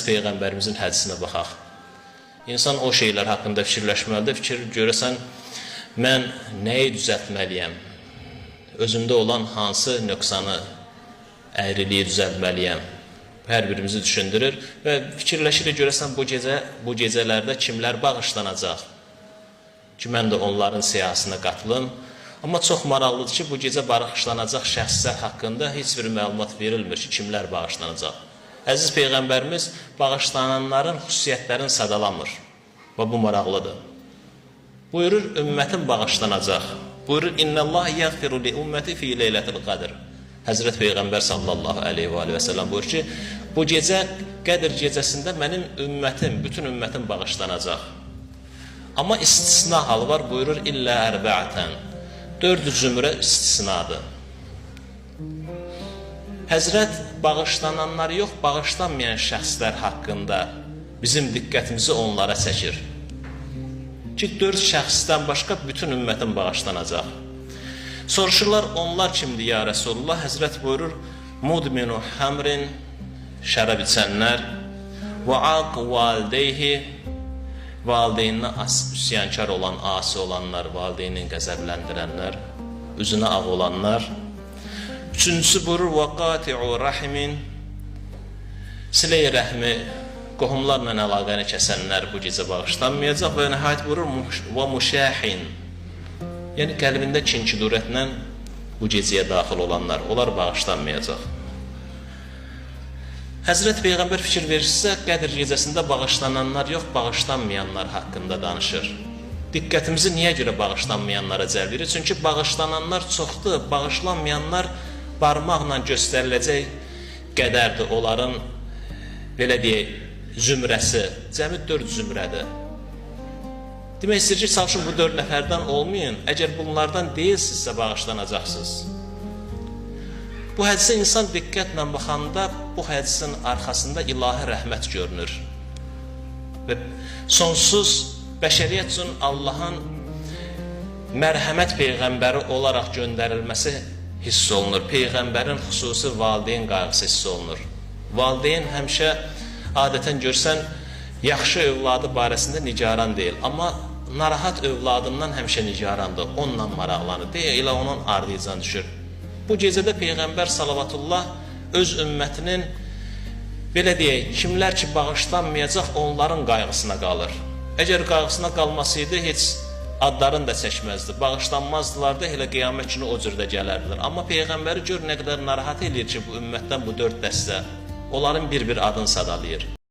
Peyğəmbərimizin hədisinə baxaq. İnsan o şeylər haqqında fikirləşməlidir. Fikir görəsən, mən nəyi düzəltməliyəm? Özümdə olan hansı nöqsanı, əyriliyi düzəltməliyəm? Hər birimizi düşündürür və fikirləşirik, görəsən bu gecələrdə kimlər bağışlanacaq ki, mən də onların siyasına qatılım. Amma çox maraqlıdır ki, bu gecə bağışlanacaq şəxslər haqqında heç bir məlumat verilmir ki, kimlər bağışlanacaq. Əziz Peyğəmbərimiz bağışlananların xüsusiyyətlərini sadalamır və bu maraqlıdır. Buyurur, ümmətin bağışlanacaq. Buyurur, İnnəllahi yəğfiru li ümməti fi leylətil qadr. Həzrət Peyğəmbər sallallahu aleyhi və səlləm buyurur ki, bu gecə Qədr gecəsində mənim ümmətim, bütün ümmətim bağışlanacaq. Amma istisna halı var, buyurur, illə ərbəətən. 4 zümrə istisnadır. Həzrət bağışlananları yox, bağışlanmayan şəxslər haqqında bizim diqqətimizi onlara çəkir. Ki, 4 şəxsdən başqa bütün ümmətin bağışlanacaq. Soruşurlar, onlar kimdir ya Resulullah? Həzrət buyurur, mudminu hamrin, şərab içənlər, və aq valideyhi, valideyninə üsyankar olan, asi olanlar, valideynin qəzəbləndirənlər, üzünə ağ olanlar. Üçüncüsü buyurur, və qati'u rahimin, silə-i rəhmi, qohumlarla əlaqəni kəsənlər bu gecə bağışlanmayacaq və nəhayət buyurur, və müşəhin, yəni qəlbində kin-kudurətlə bu gecəyə daxil olanlar, onlar bağışlanmayacaq. Həzrət Peyğəmbər fikir verirsə, Qədr gecəsində bağışlananlar yox, bağışlanmayanlar haqqında danışır. Diqqətimizi niyə görə bağışlanmayanlara cəlb edir? Çünki bağışlananlar çoxdur, bağışlanmayanlar barmaqla göstəriləcək qədərdir. Onların, belə deyək, zümrəsi, cəmi 4 zümrədir. Demək istəyir ki, çalışın bu 4 nəfərdən olmayın. Əgər bunlardan deyilsizsə, bağışlanacaqsınız. Bu hədisə insan diqqətlə baxanda, bu hədisin arxasında ilahi rəhmət görünür. Və sonsuz bəşəriyyət üçün Allahın mərhəmət Peyğəmbəri olaraq göndərilməsi hiss olunur. Peyğəmbərin xüsusi valideyn qayğısı hiss olunur. Valideyn həmişə adətən görsən, yaxşı övladı barəsində nigaran deyil. Amma narahat övladından həmişə nigarandır. Onunla maraqlanır. Elə onun ardıycan düşür. Bu gecədə Peyğəmbər salavatullah öz ümmətinin, belə deyək, kimlər ki bağışlanmayacaq, onların qayğısına qalır. Əgər qayğısına qalmasaydı, heç adlarını da çəkməzdi. Bağışlanmazdılar da, elə qiyamət günü o cürdə gələrdilər. Amma Peyğəmbəri gör nə qədər narahat edir ki, bu ümmətdən bu 4 dəstə, onların bir-bir adını sadalayır.